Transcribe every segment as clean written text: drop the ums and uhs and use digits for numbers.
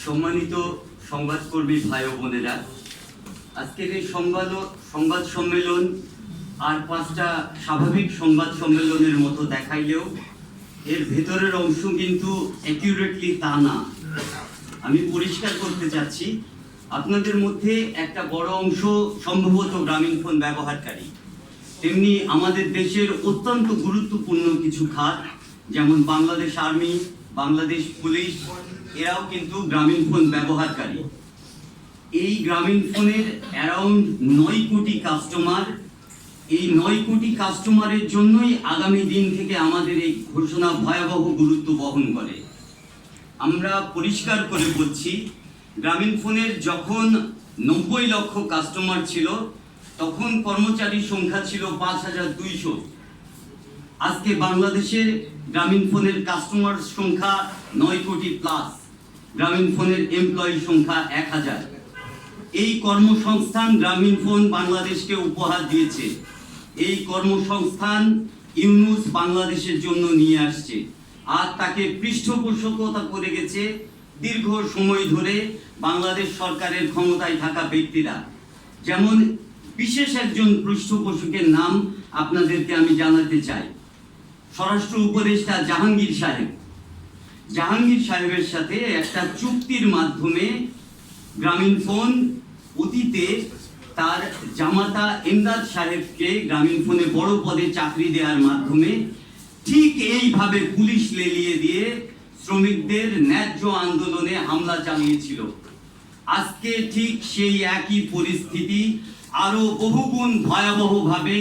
সম্মানিত সংবাদকর্মী ভাই ও বোনেরা, আজকের এই সংবাদ সম্মেলন আর পাঁচটা স্বাভাবিক সংবাদ সম্মেলনের মতো দেখাইলেও এর ভেতরের অংশ কিন্তু অ্যাকিউরেটলি তা না। আমি পরিষ্কার করতে চাচ্ছি, আপনাদের মধ্যে একটা বড় অংশ সম্ভবত গ্রামীণফোন ব্যবহারকারী, তেমনি আমাদের দেশের অত্যন্ত গুরুত্বপূর্ণ কিছু খাত যেমন বাংলাদেশ আর্মি, বাংলাদেশ পুলিশ, এরাও কিন্তু গ্রামীণফোন ব্যবহারকারী। এই গ্রামীণফোনের অ্যারাউন্ড 9 কোটি কাস্টমার, এই 9 কোটি কাস্টমারের জন্যই আগামী দিন থেকে আমাদের এই ঘোষণা ভয়াবহ গুরুত্ব বহন করে। আমরা পরিষ্কার করে বলছি, গ্রামীণফোনের যখন 90 লক্ষ কাস্টমার ছিল তখন কর্মচারীর সংখ্যা ছিল 5200। আজকে বাংলাদেশের গ্রামীণফোনের কাস্টমার সংখ্যা 9 কোটি প্লাস, গ্রামীণফোনের এমপ্লয়ি সংখ্যা 1000। এই কর্মসংস্থান গ্রামীণফোন বাংলাদেশকে উপহার দিয়েছে। এই কর্মসংস্থান ইউনূস বাংলাদেশের জন্য নিয়ে আসছে, আর তাকে পৃষ্ঠপোষকতা করে গেছে দীর্ঘ সময় ধরে বাংলাদেশ সরকারের ক্ষমতায় থাকা ব্যক্তিরা। যেমন বিশেষ একজন পৃষ্ঠপোষকের নাম আপনাদেরকে আমি জানাতে চাই, স্বরাষ্ট্র উপদেষ্টা জাহাঙ্গীর সাহেব। জাহাঙ্গীর সাহেবের সাথে একটা চুক্তির মাধ্যমে গ্রামীণফোন অতীতে তার জামাতা এমদাদ সাহেবকে গ্রামীণফোনে বড় পদে চাকরি দেওয়ার মাধ্যমে ঠিক এইভাবে পুলিশ লেলিয়ে দিয়ে শ্রমিকদের ন্যায্য আন্দোলনে হামলা চালিয়েছিল। আজকে ঠিক সেই একই পরিস্থিতি আরো বহুগুণ ভয়াবহভাবে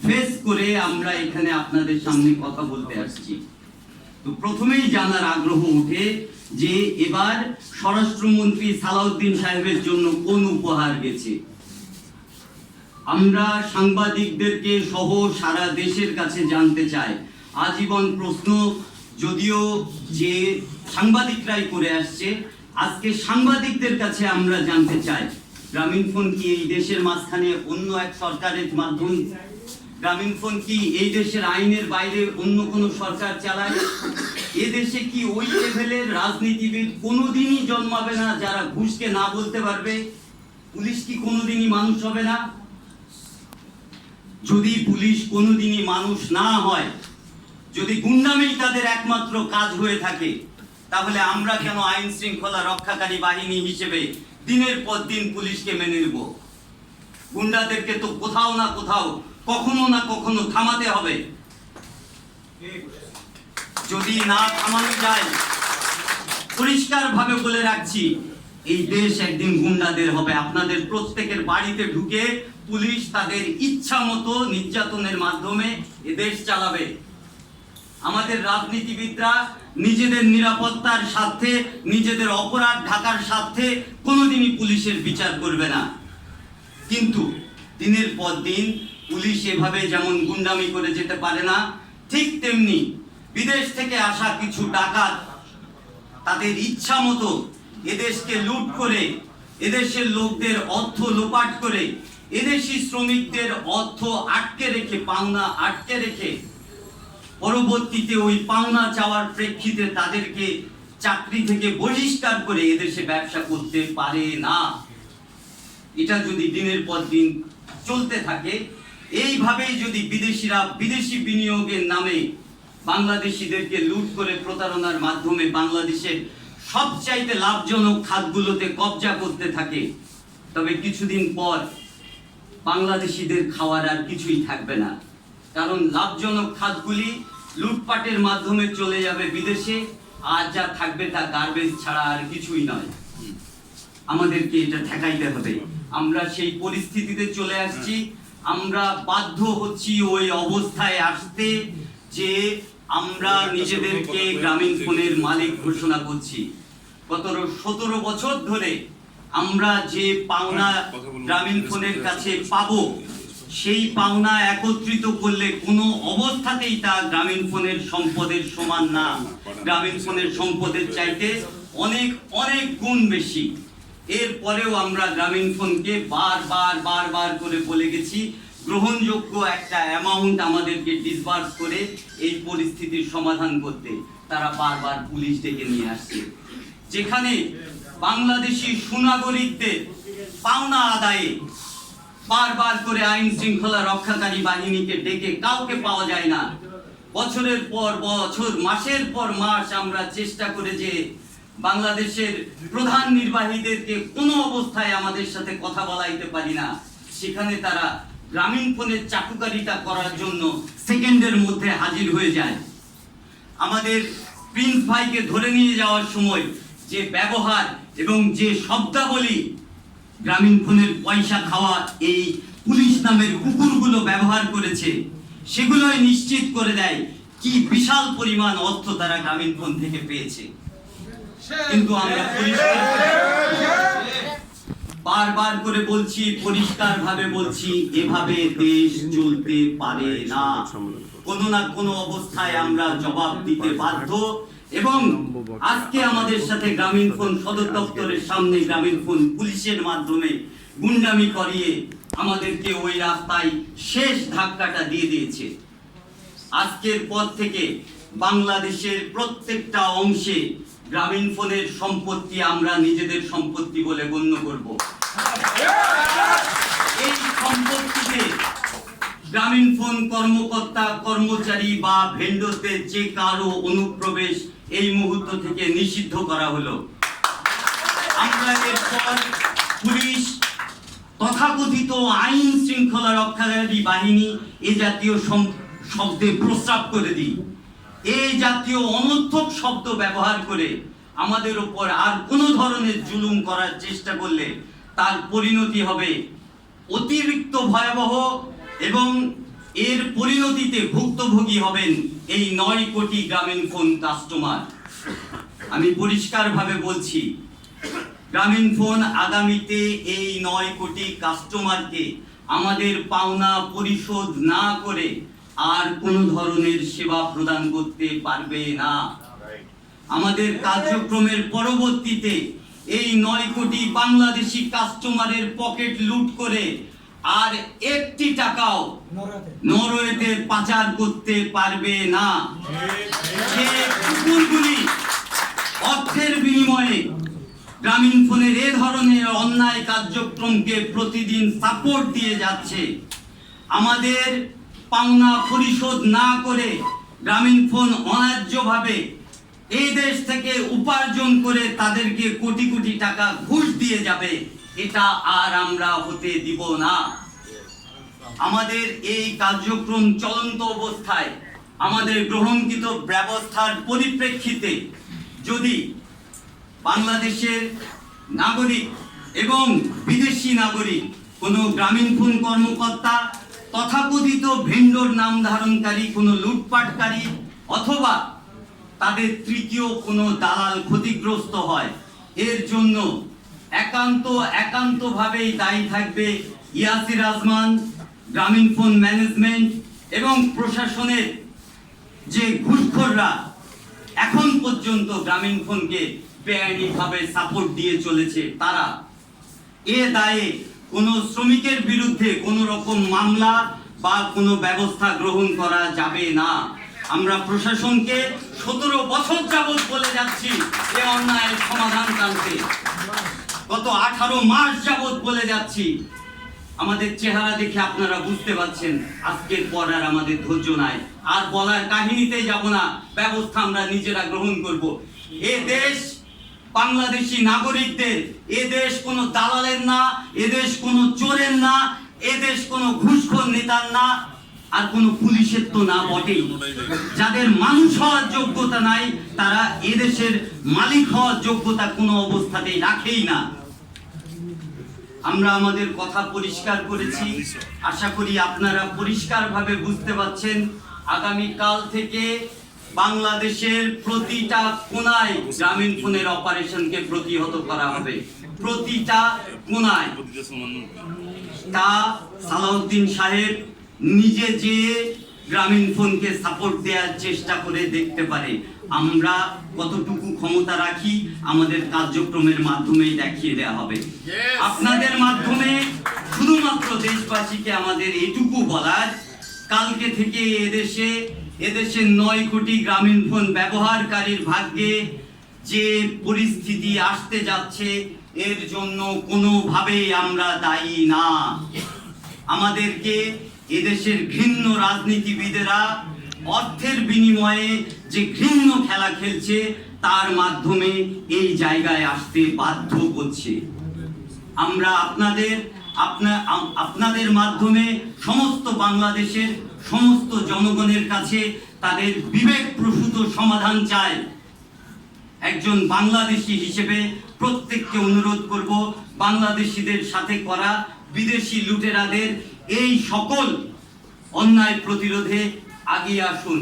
ফেস করে আমরা এখানে আপনাদের সামনে কথা বলতে আসছি। তো প্রথমেই জানার আগ্রহ ওঠে যে এবার স্বরাষ্ট্রমন্ত্রী সালাউদ্দিন সাহেবের জন্য কোন উপহার গেছে। আমরা সাংবাদিকদেরকে সহ সারা দেশের কাছে জানতে চাই। আজীবন প্রশ্ন যদিও যে সাংবাদিকরাই করে আসছে, আজকে সাংবাদিকদের কাছে আমরা জানতে চাই, গ্রামীণফোন কি এই দেশের মাঝখানে অন্য এক সরকারের মাধ্যম? গ্রামীণফোন কি এই দেশের আইনের বাইরে অন্য কোনো সরকার চালায়? এ দেশে কি ওই লেভেলের রাজনীতিবিদ কোনোদিনই জন্মাবে না যারা ঘুষকে না বলতে পারবে? পুলিশ কি কোনোদিনই মানুষ হবে না? যদি পুলিশ কোনোদিনই মানুষ না হয়, যদি গুন্ডামি তাদের একমাত্র কাজ হয়ে থাকে, তাহলে আমরা কেন আইন শৃঙ্খলা রক্ষাকারী বাহিনী হিসেবে দিনের পর দিন পুলিশকে মেনে নেব? গুন্ডাদেরকে তো কোথাও না কোথাও কখনো না কখনো থামাতে হবে। যদি না থামানো যায়, পরিষ্কার ভাবে বলে রাখছি, এই দেশ একদিন গুন্ডাদের হবে। আপনাদের প্রত্যেকের বাড়িতে ঢুকে পুলিশ তাদের ইচ্ছা মতো নির্যাতনের মাধ্যমে এ দেশ চালাবে। আমাদের রাজনীতিবিদরা নিজেদের নিরাপত্তার স্বার্থে, নিজেদের অপরাধ ঢাকার স্বার্থে কোনোদিনই পুলিশের বিচার করবে না। কিন্তু দিনের পর দিন পুলিশ এভাবে যেমন গুন্ডামি করে যেতে পারে না, ঠিক তেমনি বিদেশ থেকে আসা কিছু ডাকাত তাদের ইচ্ছা মতো এদেশকে লুট করে, এদেশের লোকদের অর্থ লোপাট করে, এদেশি শ্রমিকদের অর্থ আটকে রেখে, পাওনা আটকে রেখে, পরবর্তীতে ওই পাওনা চাওয়ার প্রেক্ষিতে তাদেরকে চাকরি থেকে বহিষ্কার করে এদেশে ব্যবসা করতে পারে না। এটা যদি দিনের পর দিন চলতে থাকে, এইভাবেই যদি বিদেশিরা বিদেশি বিনিয়োগের নামে বাংলাদেশিদেরকে লুট করে প্রতারণার মাধ্যমে বাংলাদেশের সবচাইতে লাভজনক খাতগুলোতে কবজা করতে থাকে, তবে কিছুদিন পর বাংলাদেশিদের খাওয়ার আর কিছুই থাকবে না। কারণ লাভজনক খাতগুলি লুটপাটের মাধ্যমে চলে যাবে বিদেশে, আর যা থাকবে তা গার্বেজ ছাড়া আর কিছুই নয়। আমাদেরকে এটা ঠেকাইতে হবে। আমরা সেই পরিস্থিতিতে চলে আসছি। আমরা বাধ্য হচ্ছি ওই অবস্থায় আসতে যে আমরা নিজেদেরকে গ্রামীণফোনের মালিক ঘোষণা করছি। গত 17 বছর ধরে আমরা যে পাওনা গ্রামীণফোনের কাছে পাবো, সেই পাওনা একত্রিত করলে কোনো অবস্থাতেই তা গ্রামীণফোনের সম্পদের সমান না। গ্রামীণফোনের সম্পদের চাইতে অনেক অনেক গুণ বেশি। এরপরেও আমরা গ্রামীণফোনকে বারবার করে বলে গেছি, গ্রহণযোগ্য একটা অ্যামাউন্ট আমাদেরকে ডিসবার্স করে এই পরিস্থিতির সমাধান করতে। তারা বারবার পুলিশ ডেকে নিয়ে আসছে। যেখানে বাংলাদেশি সুনাগরিকদের পাওনা আদায়ে বারবার করে আইন শৃঙ্খলা রক্ষাকারী বাহিনীকে ডেকে কাউকে পাওয়া যায় না। বছরের পর বছর, মাসের পর মাস আমরা চেষ্টা করে যে বাংলাদেশের প্রধান নির্বাহীদেরকে কোনো অবস্থায় আমাদের সাথে কথা বলাইতে পারি না, সেখানে তারা গ্রামীণ ফোনের চাটুকারিতা করার জন্য সেকেন্ডের মধ্যে হাজির হয়ে যায়। আমাদের প্রিন্স ভাইকে ধরে নিয়ে যাওয়ার সময় যে ব্যবহার এবং যে শব্দাবলী গ্রামীণ ফোনের পয়সা খাওয়া এই পুলিশ নামের কুকুরগুলো ব্যবহার করেছে, সেগুলোই নিশ্চিত করে দেয় কি বিশাল পরিমাণ অর্থ তারা গ্রামীণ ফোন থেকে পেয়েছে। কিন্তু আমরা বারবার করে বলছি, পরিষ্কার ভাবে বলছি, এভাবে দেশ চলতে পারে না। কোনো না কোনো অবস্থায় আমরা জবাব দিতে বাধ্য। এবং আজকে আমাদের সাথে গ্রামীণ ফোন সদর দপ্তরের সামনে গ্রামীণ ফোন পুলিশের মাধ্যমে গুন্ডামি করিয়ে আমাদেরকে ওই রাস্তায় শেষ ধাক্কাটা দিয়ে দিয়েছে। আজকের পর থেকে বাংলাদেশের প্রত্যেকটা অংশে গ্রামীণ ফোনের সম্পত্তি আমরা নিজেদের সম্পত্তি বলে গণ্য করব। এই সম্পত্তিতে গ্রামীণ ফোন কর্মকর্তা, কর্মচারী বা ভেন্ডরদের যে কারো অনুপ্রবেশ এই মুহূর্ত থেকে নিষিদ্ধ করা হলো। আমরা এরপর পুলিশ, তথাকথিত আইন শৃঙ্খলা রক্ষাকারী বাহিনী এ জাতীয় শব্দে প্রস্রাব করে দিই। এই জাতীয় অনর্থক শব্দ ব্যবহার করে আমাদের উপর আর কোনো ধরনের জুলুম করার চেষ্টা করলে তার পরিণতি হবে অতিরিক্ত ভয়াবহ, এবং এর পরিণতিতে ভুক্তভোগী হবেন এই 9 কোটি গ্রামীণ ফোন কাস্টমার। আমি পরিষ্কারভাবে বলছি, গ্রামীণ ফোন আগামীতে এই 9 কোটি কাস্টমারকে আমাদের পাওনা পরিশোধ না করে আর কোনো ধরনের সেবা প্রদান করতে পারবে না। আমাদের কার্যক্রমের পরবর্তীতে এই 9 কোটি বাংলাদেশি কাস্টমারের পকেট লুট করে আর একটি টাকাও নরওয়েতে পাচার করতে পারবে না। যে কুকুরগুলি অর্থের বিনিময়ে গ্রামীণ ফোনের এ ধরনের অন্যায় কার্যক্রমকে প্রতিদিন সাপোর্ট দিয়ে যাচ্ছে, আমাদের পাওনা পরিশোধ না করে গ্রামীণ ফোন অন্যায্যভাবে এই দেশ থেকে উপার্জন করে তাদেরকে কোটি কোটি টাকা ঘুষ দিয়ে যাবে, এটা আর আমরা হতে দিব না। আমাদের এই কার্যক্রম চলন্ত অবস্থায় আমাদের গ্রহণকৃত ব্যবস্থার পরিপ্রেক্ষিতে যদি বাংলাদেশের নাগরিক এবং বিদেশি নাগরিক কোনো গ্রামীণ ফোন কর্মকর্তা, তথাকথিত ভেন্ডর নাম ধারণকারী কোনো লুটপাটকারী অথবা তাদের তৃতীয় কোনো দালাল ক্ষতিগ্রস্ত হয়, এর জন্য একান্তভাবেই দায়ী থাকবে ইয়াসির আজমান, গ্রামীণ ফোন ম্যানেজমেন্ট এবং প্রশাসনের যে ঘুষখোররা এখন পর্যন্ত গ্রামীণ ফোনকে বেআইনিভাবে সাপোর্ট দিয়ে চলেছে তারা। এ দায়ে কোনো শ্রমিকের বিরুদ্ধে কোনো রকম মামলা বা কোনো ব্যবস্থা গ্রহণ করা যাবে না। আমরা প্রশাসনকে 17 বছর যাবৎ বলে যাচ্ছি এ অন্যায়ের সমাধান টানতে, গত 18 মাস যাবৎ বলে যাচ্ছি। আমাদের চেহারা দেখে আপনারা বুঝতে পারছেন আজকের পর আর আমাদের ধৈর্য নাই, আর বলার কাহিনীতে যাব না, ব্যবস্থা আমরা নিজেরা গ্রহণ করব। এ দেশ বাংলাদেশি নাগরিকদের, এ দেশ কোনো দালালের না, এ দেশ কোনো চোরের না, এ দেশ কোনো ঘুষখোর নেতার না, আর কোনো পুলিশের তো না বটেই। যাদের মানুষ হওয়ার যোগ্যতা নাই তারা এদেশের মালিক হওয়ার যোগ্যতা কোনো অবস্থাতেই রাখেই না। আমরা আমাদের কথা পরিষ্কার করেছি, আশা করি আপনারা পরিষ্কারভাবে বুঝতে পারছেন। আগামী কাল থেকে বাংলাদেশের প্রতিটা কোনায় গ্রামীণ ফোনের অপারেশনকে প্রতিহত করা হবে, প্রতিটা কোনায়। তা সালাউদ্দিন সাহেব নিজে যে গ্রামীণ ফোনকে সাপোর্ট দেওয়ার চেষ্টা করে দেখতে পারে আমরা কতটুকু ক্ষমতা রাখি, আমাদের কার্যক্রমের মাধ্যমেই দেখিয়ে দেওয়া হবে। আপনাদের মাধ্যমে শুধুমাত্র দেশবাসীকে আমাদের এটুকু বলার, কালকে থেকে এদেশের 9 কোটি গ্রামীণ ফোন ব্যবহারকারীর ভাগ্যে যে পরিস্থিতি আসতে যাচ্ছে এর জন্য কোনোভাবেই আমরা দায়ী না। আমাদেরকে এদেশের ঘৃণ্য রাজনীতিবিদেরা অর্থের বিনিময়ে যে ঘৃণ্য খেলা খেলছে তার মাধ্যমে এই জায়গায় আসতে বাধ্য করছে। আমরা আপনাদের মাধ্যমে সমস্ত বাংলাদেশের সমস্ত জনগণের কাছে তাদের বিবেকপ্রসূত সমাধান চাই। একজন বাংলাদেশী হিসেবে প্রত্যেককে অনুরোধ করব, বাংলাদেশিদের সাথে করা বিদেশি লুটেরাদের এই সকল অন্যায় প্রতিরোধে আগিয়ে আসুন।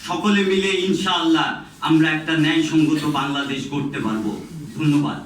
সকলে মিলে ইনশাআল্লাহ আমরা একটা ন্যায়সঙ্গত বাংলাদেশ গড়তে পারবো। ধন্যবাদ।